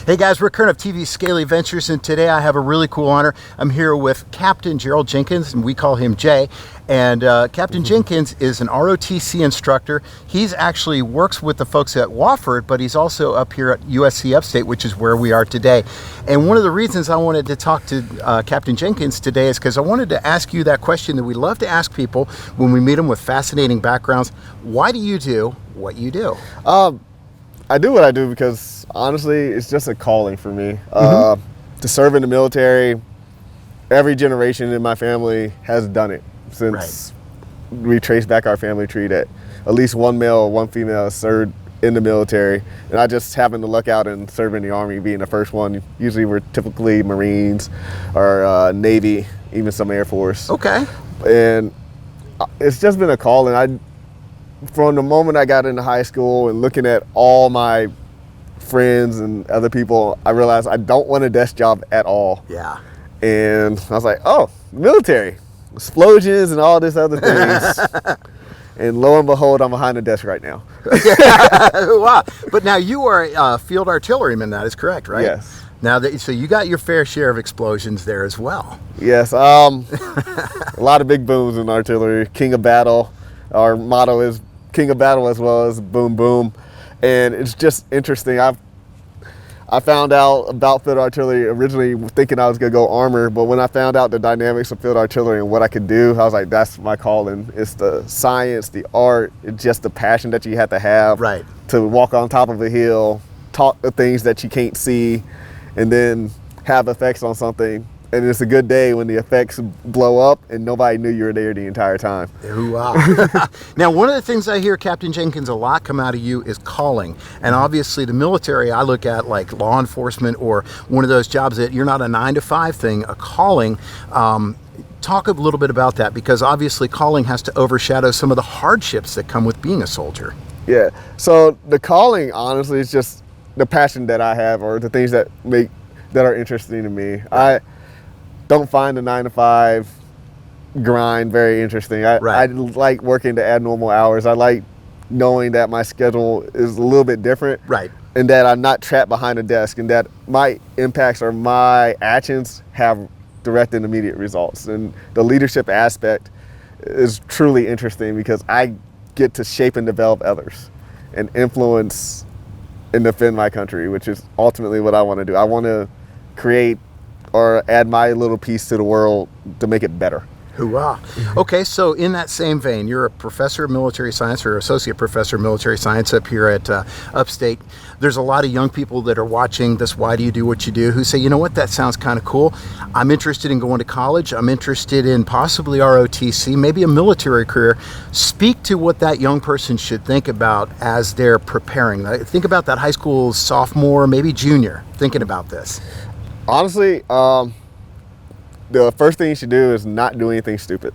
Hey guys, we're Current of TV Scaly Ventures, and today I have a really cool honor. I'm here with Captain Jarryl Jenkins, and we call him Jay. And Captain Jenkins is an ROTC instructor. He's actually works with the folks at Wofford, but he's also up here at USC Upstate, which is where we are today. And one of the reasons I wanted to talk to Captain Jenkins today is because I wanted to ask you that question that we love to ask people when we meet them with fascinating backgrounds. Why do you do what you do? I do what I do because honestly, it's just a calling for me. To serve in the military, every generation in my family has done it since we trace back our family tree that at least one male, one female served in the military. And I just happened to luck out and serve in the Army, being the first one. Usually we're typically Marines or Navy, even some Air Force. Okay. And it's just been a calling. From the moment I got into high school and looking at all my friends and other people, I realized I don't want a desk job at all. Yeah. And I was like, oh, military, explosions and all this other things. And lo and behold, I'm behind the desk right now. Wow. But now you are a field artilleryman, that is correct, right? Yes. Now, so you got your fair share of explosions there as well. Yes. A lot of big booms in artillery. King of battle. Our motto is King of battle as well as boom, boom. And it's just interesting. I found out about field artillery originally thinking I was going to go armor, but when I found out the dynamics of field artillery and what I could do, I was like, that's my calling. It's the science, the art, it's just the passion that you have to walk on top of a hill, talk to things that you can't see, and then have effects on something. And it's a good day when the effects blow up and nobody knew you were there the entire time. Wow. Now, one of the things I hear, Captain Jenkins, a lot come out of you is calling. And obviously the military, I look at like law enforcement or one of those jobs that you're not a 9-to-5 thing, a calling. Talk a little bit about that, because obviously calling has to overshadow some of the hardships that come with being a soldier. Yeah. So the calling, honestly, is just the passion that I have, or the things that are interesting to me. I don't find the 9-to-5 grind very interesting. I like working to abnormal hours. I like knowing that my schedule is a little bit different. Right. And that I'm not trapped behind a desk, and that my impacts or my actions have direct and immediate results. And the leadership aspect is truly interesting because I get to shape and develop others and influence and defend my country, which is ultimately what I want to do. I want to create or add my little piece to the world to make it better. Hoorah. Okay, so in that same vein, you're a professor of military science, or associate professor of military science up here at Upstate. There's a lot of young people that are watching this Why Do You Do What You Do who say, you know what, that sounds kind of cool. I'm interested in going to college. I'm interested in possibly ROTC, maybe a military career. Speak to what that young person should think about as they're preparing. Think about that high school sophomore, maybe junior, thinking about this. Honestly, the first thing you should do is not do anything stupid.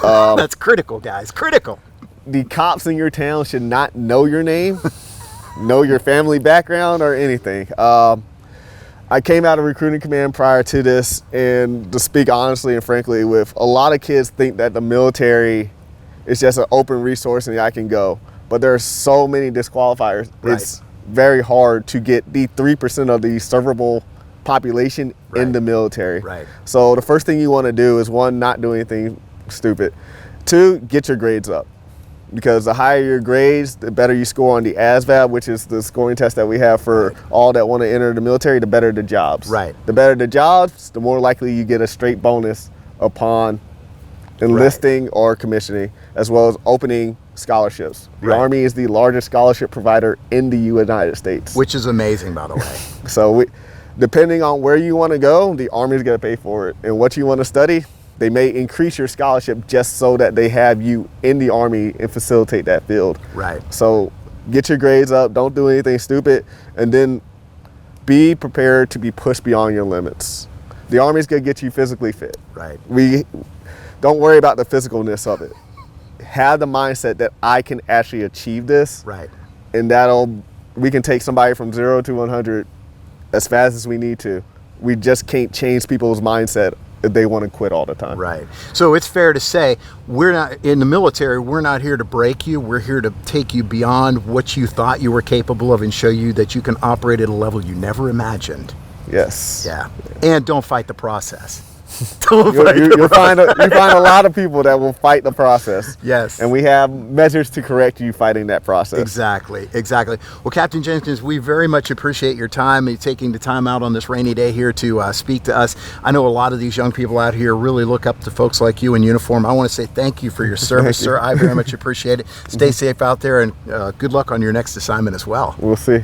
That's critical, guys, critical. The cops in your town should not know your name, know your family background or anything. I came out of recruiting command prior to this, and to speak honestly and frankly, with a lot of kids think that the military is just an open resource and I can go. But there are so many disqualifiers. Right. It's very hard to get the 3% of the servable population in the military. Right. So the first thing you want to do is, one, not do anything stupid. Two, get your grades up, because the higher your grades, the better you score on the ASVAB, which is the scoring test that we have for all that want to enter the military, the better the jobs. Right. The better the jobs, the more likely you get a straight bonus upon enlisting or commissioning, as well as opening scholarships. The Army is the largest scholarship provider in the United States. Which is amazing, by the way. So depending on where you want to go, the Army is going to pay for it. And what you want to study, they may increase your scholarship just so that they have you in the Army and facilitate that field. Right. So get your grades up, don't do anything stupid, and then be prepared to be pushed beyond your limits. The Army is going to get you physically fit. Right. Don't worry about the physicalness of it. Have the mindset that I can actually achieve this. Right. And we can take somebody from 0 to 100 as fast as we need to. We just can't change people's mindset if they want to quit all the time. Right. So it's fair to say we're not in the military. We're not here to break you. We're here to take you beyond what you thought you were capable of and show you that you can operate at a level you never imagined. Yes. Yeah. And don't fight the process. You find a lot of people that will fight the process. Yes. And we have measures to correct you fighting that process. Exactly. Well, Captain Jenkins, we very much appreciate your time and taking the time out on this rainy day here to speak to us. I know a lot of these young people out here really look up to folks like you in uniform. I want to say thank you for your service, sir. I very much appreciate it. Stay safe out there, and good luck on your next assignment as well. We'll see.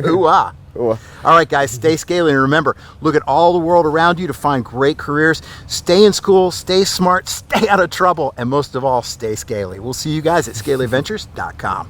Ooh-ah. All right, guys, stay scaly, and remember, look at all the world around you to find great careers. Stay in school, stay smart, stay out of trouble, and most of all, stay scaly. We'll see you guys at scalyventures.com.